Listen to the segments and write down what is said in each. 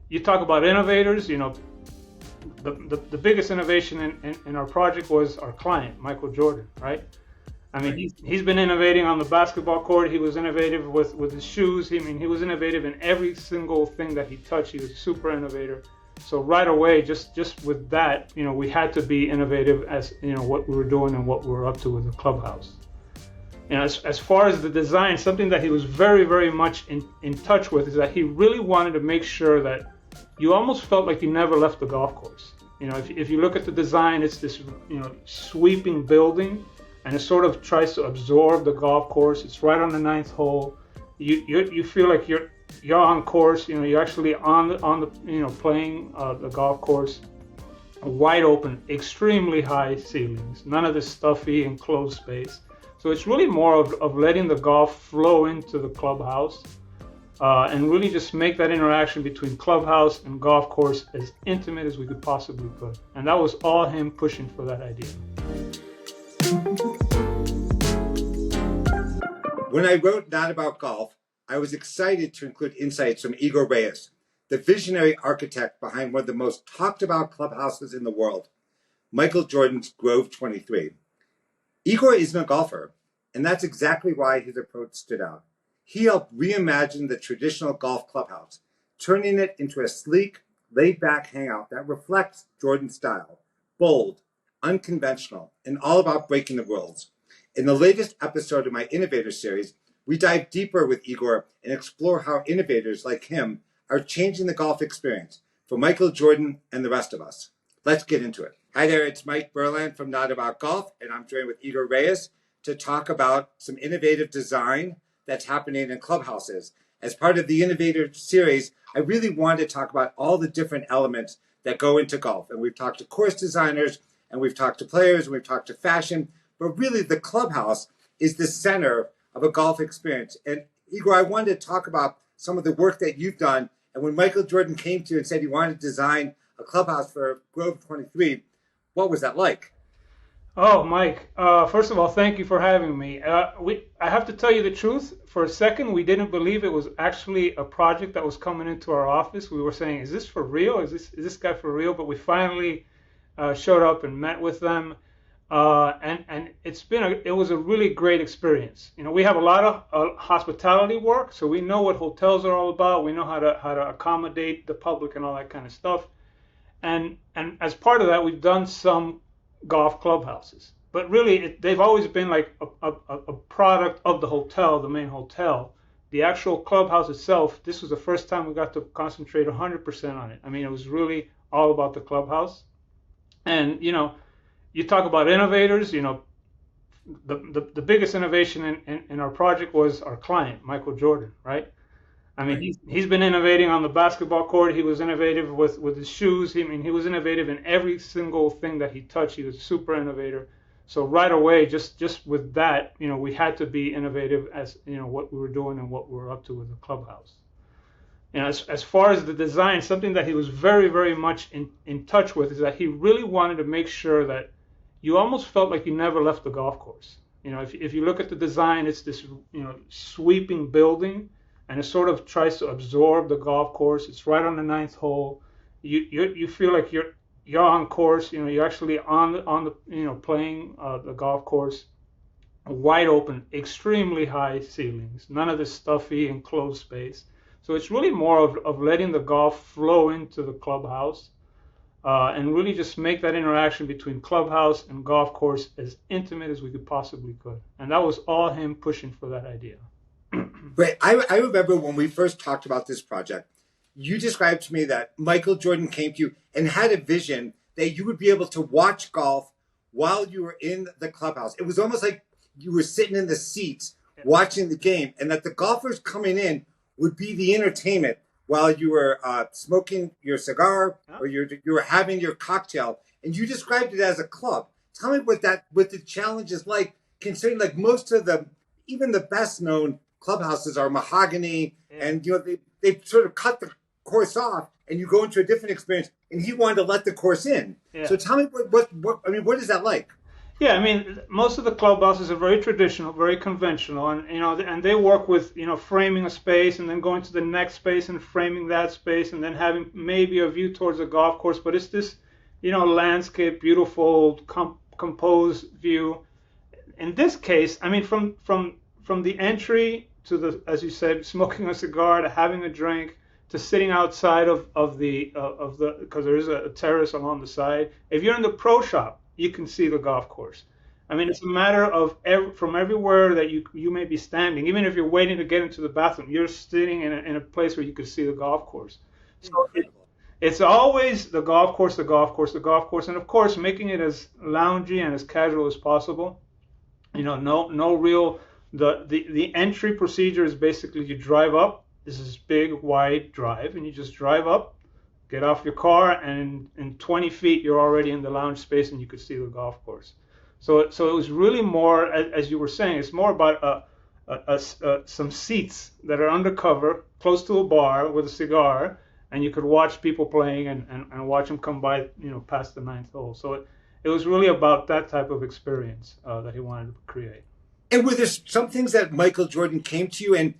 you talk about innovators, the biggest innovation in our project was our client, Michael Jordan, right? I mean, he's been innovating on the basketball court. He was innovative with his shoes. He was innovative in every single thing that he touched. He was a super innovator. So right away, just with that, we had to be innovative as, what we were doing and what we were up to with the Clubhouse. As far as the design, something that he was very, very much in touch with is that he really wanted to make sure that you almost felt like you never left the golf course. If you look at the design, it's this, sweeping building, and it sort of tries to absorb the golf course. It's right on the ninth hole. You feel like you're on course. You're actually on the playing the golf course. Wide open, extremely high ceilings. None of this stuffy enclosed space. So it's really more of letting the golf flow into the clubhouse, and really just make that interaction between clubhouse and golf course as intimate as we could possibly could. And that was all him pushing for that idea. When I wrote Not About Golf, I was excited to include insights from Igor Reyes, the visionary architect behind one of the most talked about clubhouses in the world, Michael Jordan's Grove XXIII. Igor isn't a golfer, and that's exactly why his approach stood out. He helped reimagine the traditional golf clubhouse, turning it into a sleek, laid-back hangout that reflects Jordan's style, bold, unconventional, and all about breaking the rules. In the latest episode of my Innovator Series, we dive deeper with Igor and explore how innovators like him are changing the golf experience for Michael Jordan and the rest of us. Let's get into it. Hi there, it's Mike Berland from Not About Golf, and I'm joined with Igor Reyes to talk about some innovative design that's happening in clubhouses. As part of the Innovator Series, I really wanted to talk about all the different elements that go into golf. And we've talked to course designers, and we've talked to players, and we've talked to fashion, but really the clubhouse is the center of a golf experience. And Igor, I wanted to talk about some of the work that you've done. And when Michael Jordan came to you and said he wanted to design a clubhouse for Grove XXIII, what was that like? Oh, Mike, first of all, thank you for having me. I have to tell you the truth. For a second, we didn't believe it was actually a project that was coming into our office. We were saying, is this for real? Is this guy for real? But we finally showed up and met with them. And it was a really great experience. We have a lot of hospitality work, so we know what hotels are all about. We know how to accommodate the public and all that kind of stuff. And as part of that, we've done some golf clubhouses, but really they've always been like a product of the hotel, the main hotel. The actual clubhouse itself, this was the first time we got to concentrate 100% on it. It was really all about the clubhouse. And you talk about innovators, the biggest innovation in our project was our client, Michael Jordan, right? He's been innovating on the basketball court. He was innovative with his shoes. He was innovative in every single thing that he touched. He was a super innovator. So right away, just with that, we had to be innovative as, what we were doing and what we were up to with the clubhouse. As far as the design, something that he was very, very much in touch with is that he really wanted to make sure that you almost felt like you never left the golf course. If you look at the design, it's this, sweeping building, and it sort of tries to absorb the golf course. It's right on the ninth hole. You feel like you're on course. You're actually on the playing the golf course. Wide open, extremely high ceilings. None of this stuffy enclosed space. So it's really more of letting the golf flow into the clubhouse, and really just make that interaction between clubhouse and golf course as intimate as we could possibly could. And that was all him pushing for that idea. Right. I remember when we first talked about this project, you described to me that Michael Jordan came to you and had a vision that you would be able to watch golf while you were in the clubhouse. It was almost like you were sitting in the seats watching the game, and that the golfers coming in would be the entertainment while you were smoking your cigar or you were having your cocktail. And you described it as a club. Tell me what the challenge is like, considering like most of even the best known clubhouses are mahogany, and they sort of cut the course off, and you go into a different experience. And he wanted to let the course in. Yeah. So tell me what is that like? Yeah, I mean, most of the clubhouses are very traditional, very conventional, and and they work with framing a space and then going to the next space and framing that space and then having maybe a view towards a golf course. But it's this, landscape, beautiful, composed view. In this case, I mean, from the entry to the, as you said, smoking a cigar to having a drink to sitting outside of the because there is a terrace along the side. If you're in the pro shop, you can see the golf course. I mean, it's a matter of from everywhere that you may be standing, even if you're waiting to get into the bathroom, you're sitting in a place where you can see the golf course. So it's always the golf course, the golf course, the golf course, and of course making it as loungy and as casual as possible. No real the entry procedure is basically you drive up. This is big wide drive, and you just drive up, get off your car, and in 20 feet you're already in the lounge space, and you could see the golf course. So it was really more, as you were saying, it's more about some seats that are undercover, close to a bar with a cigar, and you could watch people playing and watch them come by, past the ninth hole. So it was really about that type of experience that he wanted to create. And were there some things that Michael Jordan came to you and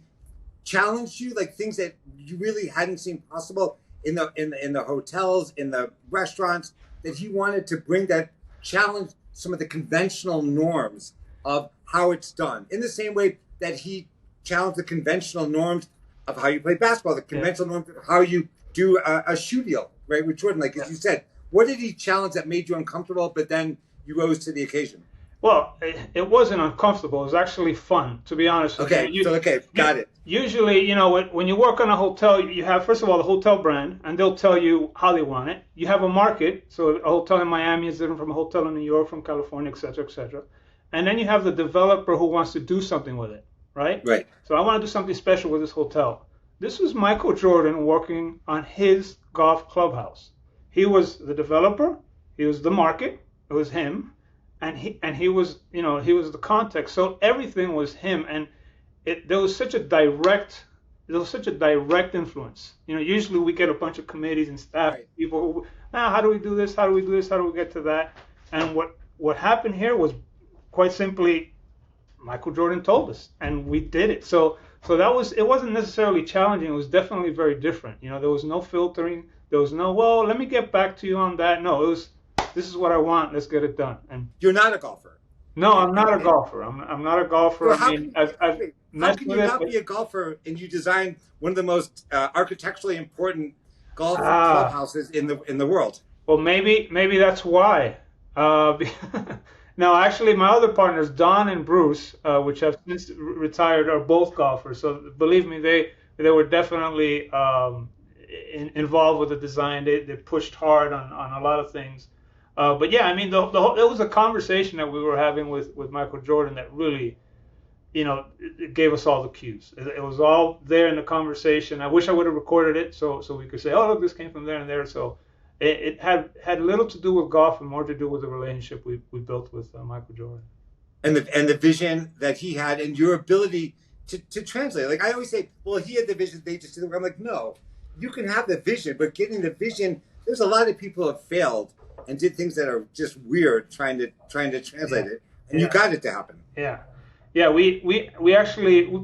challenged you, like things that you really hadn't seen possible in the hotels, in the restaurants, that he wanted to bring that challenge some of the conventional norms of how it's done, in the same way that he challenged the conventional norms of how you play basketball, the conventional norms of how you do a shoe deal, right, with Jordan, like as you said. What did he challenge that made you uncomfortable, but then you rose to the occasion? Well, it wasn't uncomfortable. It was actually fun, to be honest with you. Okay, got it. Usually, when you work on a hotel, you have, first of all, the hotel brand, and they'll tell you how they want it. You have a market, so a hotel in Miami is different from a hotel in New York, from California, et cetera, et cetera. And then you have the developer who wants to do something with it, right? Right. So I want to do something special with this hotel. This was Michael Jordan working on his golf clubhouse. He was the developer, he was the market, it was him. And he was the context. So everything was him, and there was such a direct influence. Usually we get a bunch of committees and staff, right, people who, how do we do this? How do we do this? How do we get to that? And what happened here was quite simply Michael Jordan told us, and we did it. So it wasn't necessarily challenging. It was definitely very different. There was no filtering. There was no, well, let me get back to you on that. No, it was, this is what I want. Let's get it done. And you're not a golfer. No, I'm not a golfer. I'm not a golfer. Well, how can you not be a golfer and you design one of the most architecturally important golf clubhouses in the world? Well, maybe that's why. No, actually, my other partners, Don and Bruce, which have since retired, are both golfers. So believe me, they were definitely involved with the design. They pushed hard on a lot of things. But yeah, I mean, it was a conversation that we were having with Michael Jordan that really, it gave us all the cues. It was all there in the conversation. I wish I would have recorded it so we could say, oh, look, this came from there and there. So it had little to do with golf and more to do with the relationship we built with Michael Jordan. And the vision that he had and your ability to translate. Like I always say, well, he had the vision, they just didn't. I'm like, no, you can have the vision, but getting the vision, there's a lot of people who have failed and did things that are just weird trying to translate it, and you got it to happen. Yeah. We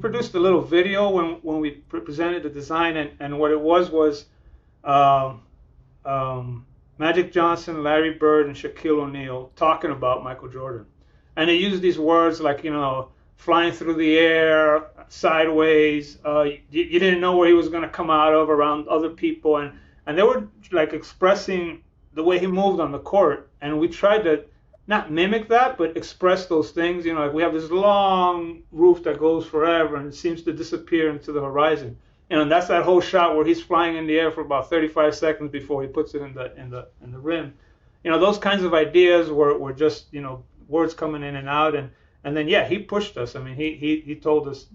produced a little video when we presented the design, and what it was Magic Johnson, Larry Bird, and Shaquille O'Neal talking about Michael Jordan, and they used these words like flying through the air, sideways. You didn't know where he was going to come out of around other people, and they were like expressing the way he moved on the court, and we tried to not mimic that, but express those things. Like we have this long roof that goes forever and it seems to disappear into the horizon. And that's that whole shot where he's flying in the air for about 35 seconds before he puts it in the rim. Those kinds of ideas were just words coming in and out, and then he pushed us. I mean, he told us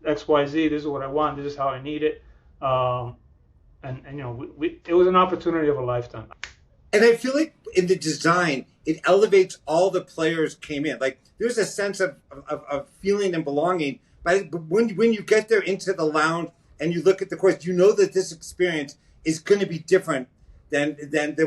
XYZ. This is what I want. This is how I need it. It was an opportunity of a lifetime. And I feel like in the design, it elevates all the players came in. Like there's a sense of feeling and belonging. But when you get there into the lounge and you look at the course, you know that this experience is going to be different than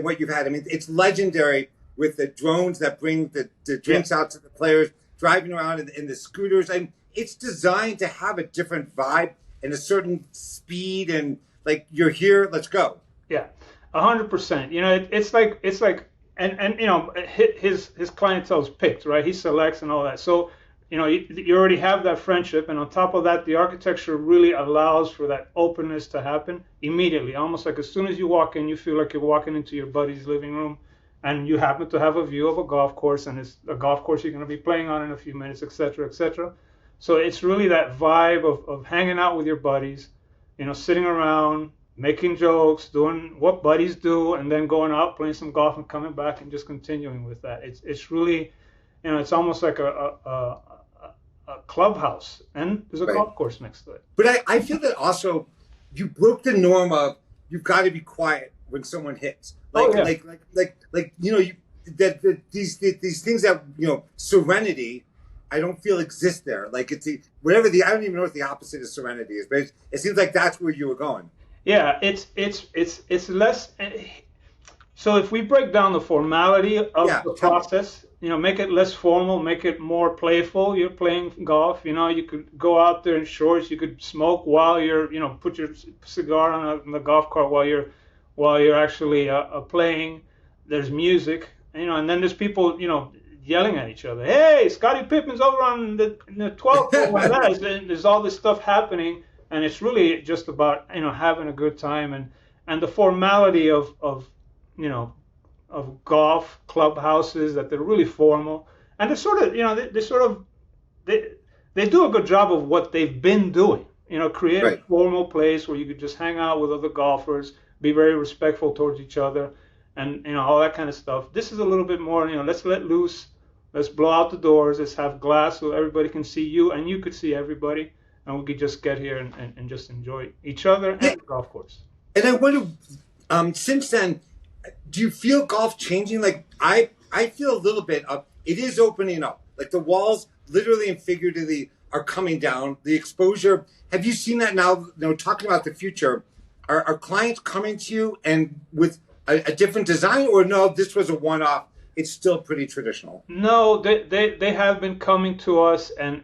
what you've had. I mean, it's legendary with the drones that bring the drinks out to the players, driving around in the scooters. And it's designed to have a different vibe and a certain speed, and like, you're here, let's go. Yeah, 100%. You know, it's like, and you know, his clientele is picked, right? He selects and all that. So, you know, you already have that friendship, and on top of that, the architecture really allows for that openness to happen immediately. Almost like as soon as you walk in, you feel like you're walking into your buddy's living room, and you happen to have a view of a golf course, and it's a golf course you're going to be playing on in a few minutes, etc., etc. So it's really that vibe of hanging out with your buddies, you know, sitting around, making jokes, doing what buddies do, and then going out, playing some golf, and coming back and just continuing with that. It's really, you know, it's almost like a clubhouse, and there's a Right. golf course next to it. But I feel that also you broke the norm of you've got to be quiet when someone hits. Like, Oh, yeah. like you know, these things that, you know, serenity, I don't feel exist there. Like, it's I don't even know what the opposite of serenity is, but it seems like that's where you were going. Yeah, it's less. So if we break down the formality of the process, you know, make it less formal, make it more playful. You're playing golf, you know, you could go out there in shorts, you could smoke while you're, you know, put your cigar on the golf cart while you're actually playing. There's music, you know, and then there's people, you know, yelling at each other. Hey, Scottie Pippen's over on the 12th hole. Like that. There's all this stuff happening, and it's really just about, you know, having a good time, and the formality of you know, of golf clubhouses, that they're really formal, and they're sort of, you know, they do a good job of what they've been doing. You know, create Right. a formal place where you could just hang out with other golfers, be very respectful towards each other, and, you know, all that kind of stuff. This is a little bit more, you know, let's let loose, let's blow out the doors, let's have glass so everybody can see you and you could see everybody, and we could just get here and just enjoy each other and the golf course. And I wonder, since then, do you feel golf changing? Like, I feel a little bit of it is opening up. Like, the walls, literally and figuratively, are coming down. The exposure. Have you seen that now? You know, talking about the future, are clients coming to you and with a different design, or no? This was a one-off. It's still pretty traditional. No, they have been coming to us, and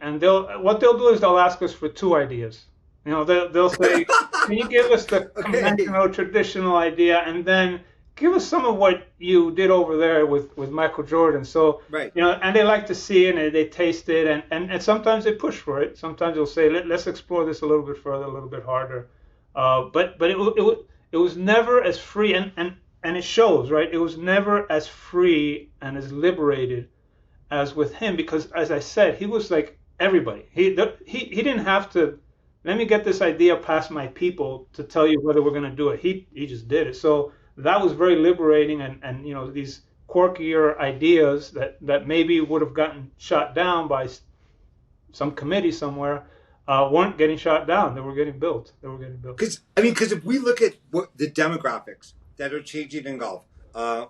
what they'll do is they'll ask us for two ideas. You know, they'll say, can you give us the conventional, traditional idea, and then give us some of what you did over there with Michael Jordan. So, Right. You know, and they like to see it, and they taste it, and sometimes they push for it. Sometimes they'll say, let's explore this a little bit further, a little bit harder. But it was never as free, and it shows, right? It was never as free and as liberated as with him, because, as I said, he was like everybody. He didn't have to, let me get this idea past my people to tell you whether we're going to do it. He just did it. So that was very liberating, and you know, these quirkier ideas that maybe would have gotten shot down by some committee somewhere weren't getting shot down. They were getting built. Because if we look at what the demographics that are changing in golf,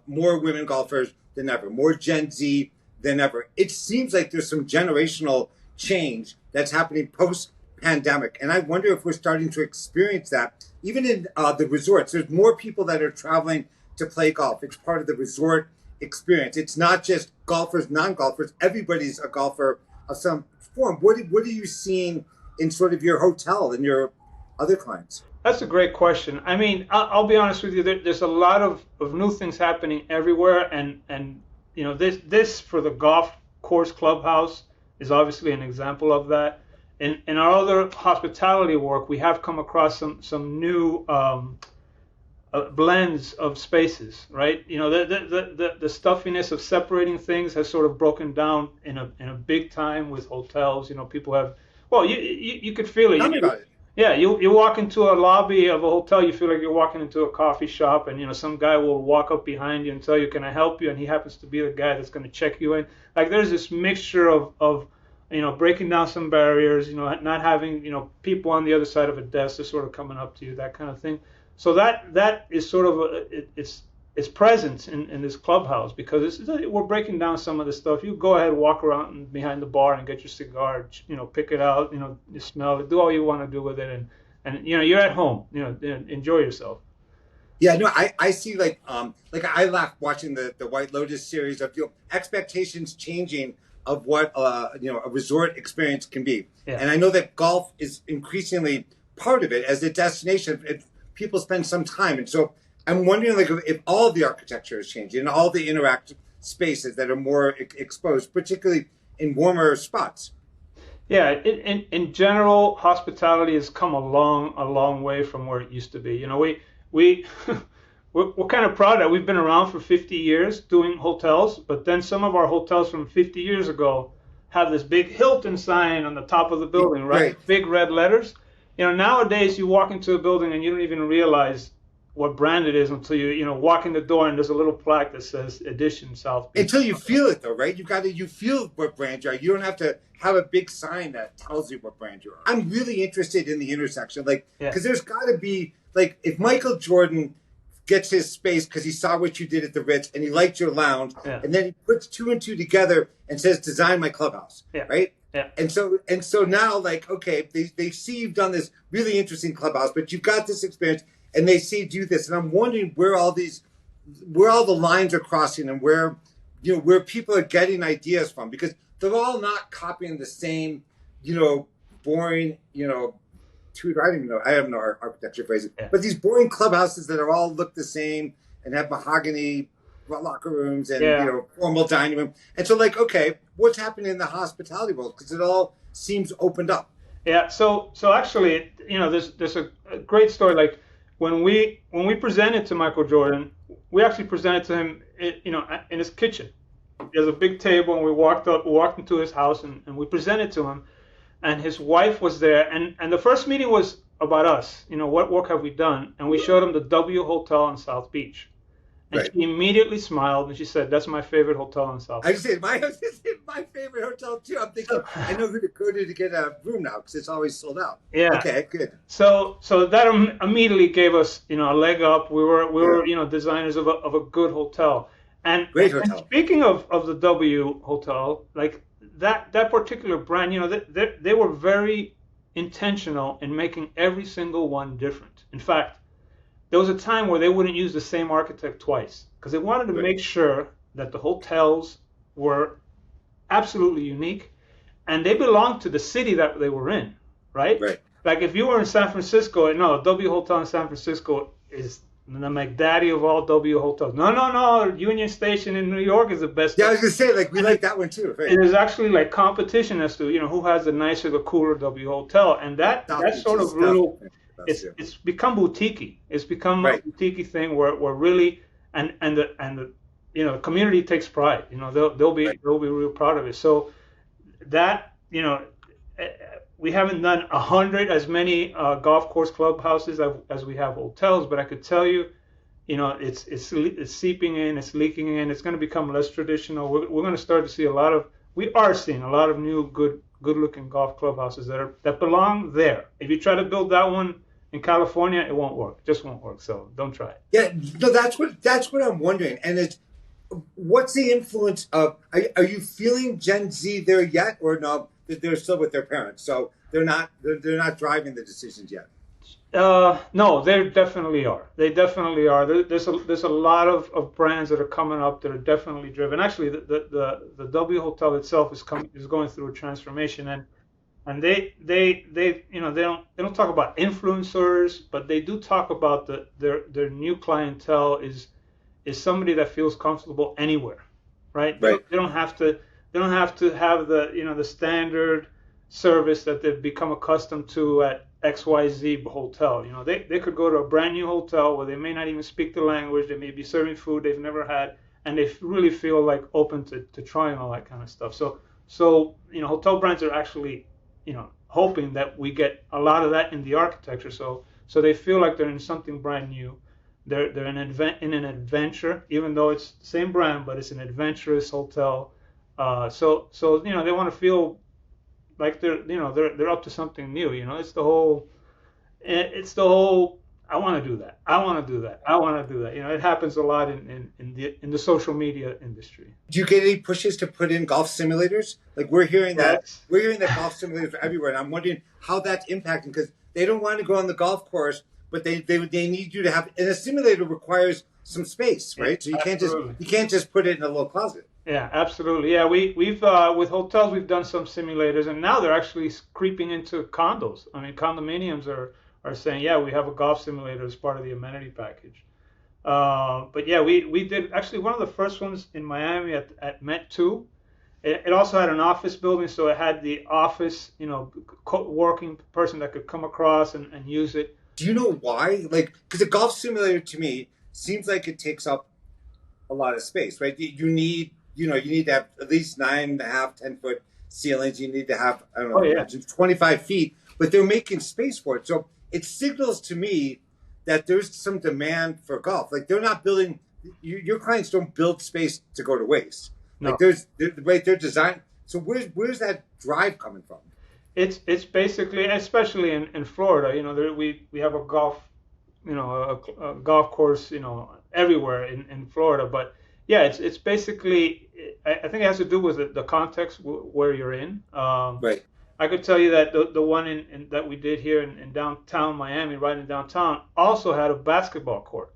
more women golfers than ever, more Gen Z than ever. It seems like there's some generational change that's happening post-pandemic, and I wonder if we're starting to experience that even in the resorts. There's more people that are traveling to play golf. It's part of the resort experience. It's not just golfers, non-golfers. Everybody's a golfer of some form. What are you seeing in sort of your hotel and your other clients? That's a great question. I mean, I'll be honest with you. There's a lot of new things happening everywhere, and you know, this for the golf course clubhouse is obviously an example of that. In our other hospitality work, we have come across some new blends of spaces, right? You know, the stuffiness of separating things has sort of broken down in a big time with hotels. You know, people have, well, you could feel it. Tell me about it. Yeah, you walk into a lobby of a hotel, you feel like you're walking into a coffee shop, and you know, some guy will walk up behind you and tell you, "Can I help you?" And he happens to be the guy that's going to check you in. Like, there's this mixture of you know, breaking down some barriers, you know, not having, you know, people on the other side of a desk just sort of coming up to you, that kind of thing. So that is sort of it's present in this clubhouse, because we're breaking down some of the stuff. You go ahead, walk around behind the bar and get your cigar, you know, pick it out, you know, you smell it, do all you want to do with it, and you know, you're at home, you know, enjoy yourself. Yeah, no, I see like I laugh watching the White Lotus series of expectations changing of what a resort experience can be. Yeah. And I know that golf is increasingly part of it as a destination. If people spend some time, and so I'm wondering like if all of the architecture is changing and all the interactive spaces that are more exposed, particularly in warmer spots. Yeah, in general, hospitality has come a long way from where it used to be. You know, we we're kind of proud that we've been around for 50 years doing hotels, but then some of our hotels from 50 years ago have this big Hilton sign on the top of the building, right? Right. Big red letters. You know, nowadays you walk into a building and you don't even realize what brand it is until you walk in the door and there's a little plaque that says Edition South Beach. Until you feel it though, right? You feel what brand you are. You don't have to have a big sign that tells you what brand you are. I'm really interested in the intersection, like, Yeah. because there's got to be, like, if Michael Jordan gets his space because he saw what you did at the Ritz and he liked your lounge, Yeah. and then he puts two and two together and says, "Design my clubhouse," Yeah. right? Yeah. And so now, like, okay, they see you've done this really interesting clubhouse, but you've got this experience, and they see you do this, and I'm wondering where all the lines are crossing, and where people are getting ideas from, because they're all not copying the same, boring, Tudor. I don't even know. I have no architecture phrases, Yeah. but these boring clubhouses that are all look the same and have mahogany locker rooms and Yeah. formal dining room. And so, like, okay, what's happening in the hospitality world? Because it all seems opened up. Yeah, so actually, there's a great story. Like when we presented to Michael Jordan, we actually presented to him, in his kitchen. There's a big table, and we walked into his house, and we presented to him, and his wife was there, and the first meeting was about us. What work have we done? And we showed him the W Hotel on South Beach. And Right. she immediately smiled and she said, "That's my favorite hotel in South." I just said my favorite hotel too. I'm thinking I know who to go to get a room now because it's always sold out. Yeah. Okay, good. So that immediately gave us, a leg up. We were designers of a good hotel. And Great and hotel. speaking of the W Hotel, like that particular brand, they were very intentional in making every single one different. In fact, there was a time where they wouldn't use the same architect twice because they wanted to Right. make sure that the hotels were absolutely unique and they belonged to the city that they were in, right? Right. Like if you were in San Francisco, no, W Hotel in San Francisco is the McDaddy of all W hotels. No, Union Station in New York is the best. Yeah, I was gonna say, like, we like that one too. Right. It is actually like competition as to who has the nicer, the cooler W hotel, and that sort of little. It's become boutique-y. It's become Right. a boutique thing where really and the community takes pride. They'll be real proud of it. So that we haven't done 100 as many golf course clubhouses as we have hotels, but I could tell you, it's seeping in, it's leaking in. It's going to become less traditional. We're going to start to see we are seeing a lot of new good-looking golf clubhouses that belong there. If you try to build that one in California, it won't work. It just won't work. So don't try it. Yeah, no, that's what I'm wondering. And what's the influence of? Are you feeling Gen Z there yet, or no? They're still with their parents, so they're not driving the decisions yet. No, they definitely are. They definitely are. There's a lot of brands that are coming up that are definitely driven. Actually, the W Hotel itself is going through a transformation, and they don't talk about influencers, but they do talk about their new clientele is somebody that feels comfortable anywhere, right? Right. They don't have to have the standard service that they've become accustomed to at XYZ hotel. They could go to a brand new hotel where they may not even speak the language. They may be serving food they've never had, and they really feel like open to trying all that kind of stuff. So hotel brands are actually hoping that we get a lot of that in the architecture. So they feel like they're in something brand new. They're in an adventure, even though it's the same brand, but it's an adventurous hotel. So they want to feel like they're up to something new. It's the whole I want to do that. I want to do that. I want to do that. It happens a lot in the social media industry. Do you get any pushes to put in golf simulators? Like we're hearing that golf simulators are everywhere, and I'm wondering how that's impacting, because they don't want to go on the golf course but they need you to have, and a simulator requires some space, right? So you can't just put it in a little closet. Yeah, absolutely. Yeah, we've with hotels we've done some simulators, and now they're actually creeping into condos. I mean, condominiums are saying, yeah, we have a golf simulator as part of the amenity package. But yeah, we did actually one of the first ones in Miami at Met 2. It also had an office building, so it had the office, working person that could come across and use it. Do you know why? Like, because a golf simulator to me seems like it takes up a lot of space, right? You need to have at least 9.5, 10-foot ceilings. You need to have, I don't know, 25 feet, but they're making space for it. So it signals to me that there's some demand for golf. Like, they're not building, your clients don't build space to go to waste. No. Like, they're designed. So where's that drive coming from? It's basically, especially in Florida, we have a golf, a golf course, everywhere in Florida. But yeah, it's basically, I think it has to do with the context where you're in. Right. I could tell you that the one that we did here in downtown Miami, right in downtown, also had a basketball court.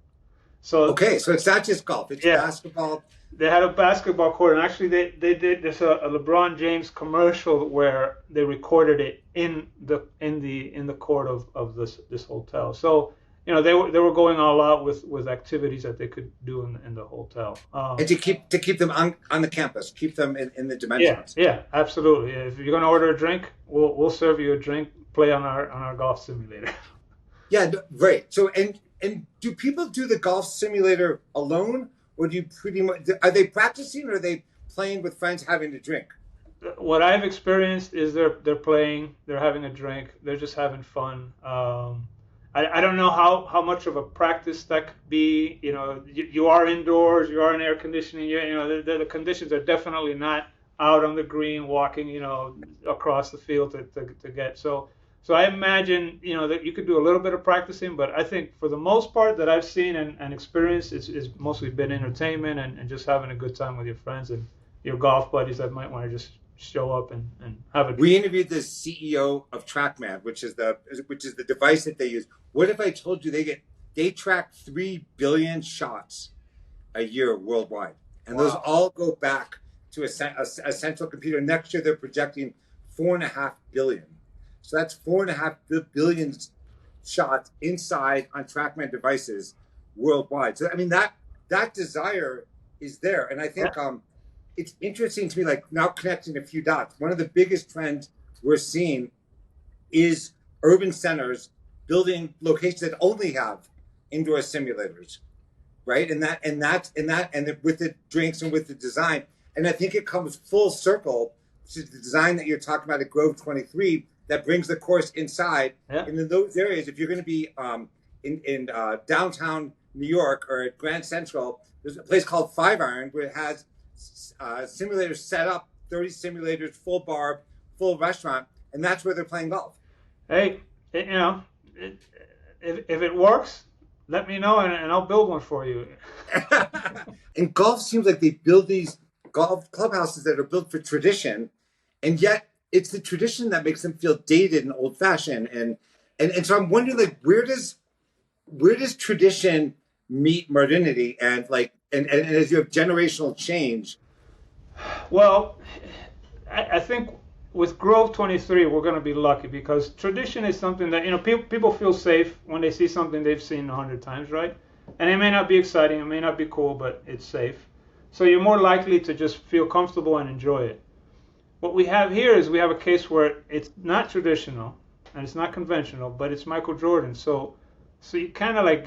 So it's not just golf; it's basketball. They had a basketball court, and actually they did this a LeBron James commercial where they recorded it in the court of this hotel. So they were going all out with activities that they could do in the hotel. And to keep them on the campus, keep them in the dimensions. Yeah, absolutely. If you're gonna order a drink, we'll serve you a drink. Play on our golf simulator. Yeah, right. So and do people do the golf simulator alone? Or do you pretty much, are they practicing or are they playing with friends having a drink? What I've experienced is they're playing, they're having a drink, they're just having fun. I don't know how much of a practice that could be. You are indoors, you are in air conditioning. The conditions are definitely not out on the green walking, across the field to get. So I imagine, that you could do a little bit of practicing, but I think for the most part that I've seen and experienced, it's mostly been entertainment and just having a good time with your friends and your golf buddies that might want to just show up and have a drink. We interviewed the CEO of TrackMan, which is the device that they use. What if I told you they track 3 billion shots a year worldwide, and those all go back to a central computer. Next year they're projecting 4.5 billion. So that's 4.5 billion shots inside on TrackMan devices worldwide. So I mean that desire is there, and I think it's interesting to me. Like, now connecting a few dots, one of the biggest trends we're seeing is urban centers building locations that only have indoor simulators, right? And with the drinks and with the design, and I think it comes full circle to the design that you're talking about at Grove XXIII. That brings the course inside. Yeah. And in those areas, if you're going to be in downtown New York or at Grand Central, there's a place called Five Iron where it has simulators set up, 30 simulators, full bar, full restaurant, and that's where they're playing golf. Hey, if it works, let me know and I'll build one for you. And golf seems like they build these golf clubhouses that are built for tradition, and yet it's the tradition that makes them feel dated and old-fashioned, and so I'm wondering, like, where does tradition meet modernity, and as you have generational change? Well, I think with Grove XXIII we're going to be lucky because tradition is something that people feel safe when they see something they've seen 100 times, right? And it may not be exciting, it may not be cool, but it's safe. So you're more likely to just feel comfortable and enjoy it. What we have here is we have a case where it's not traditional and it's not conventional, but it's Michael Jordan. So you kind of like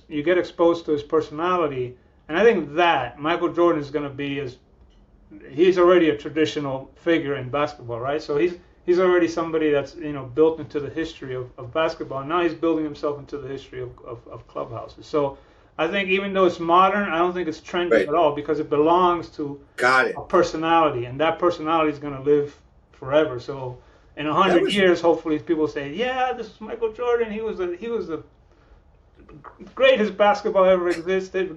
you get exposed to his personality, and I think that Michael Jordan is going to be he's already a traditional figure in basketball, right? So he's already somebody that's built into the history of basketball. And now he's building himself into the history of clubhouses. So I think even though it's modern, I don't think it's trendy at all because it belongs to a personality, and that personality is going to live forever. So in 100 years, hopefully people say, yeah, this is Michael Jordan. He was the greatest basketball player ever existed,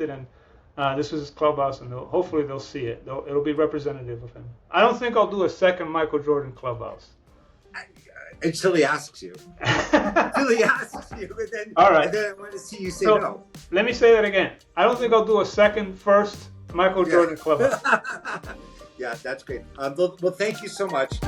and this was his clubhouse, and hopefully they'll see it. It'll be representative of him. I don't think I'll do a second Michael Jordan clubhouse. Until he asks you. Until he asks you, All right. and then I want to see you say So, no. let me say that again. I don't think I'll do a second, first Michael Jordan Clubhouse. Yeah, that's great. Well, thank you so much.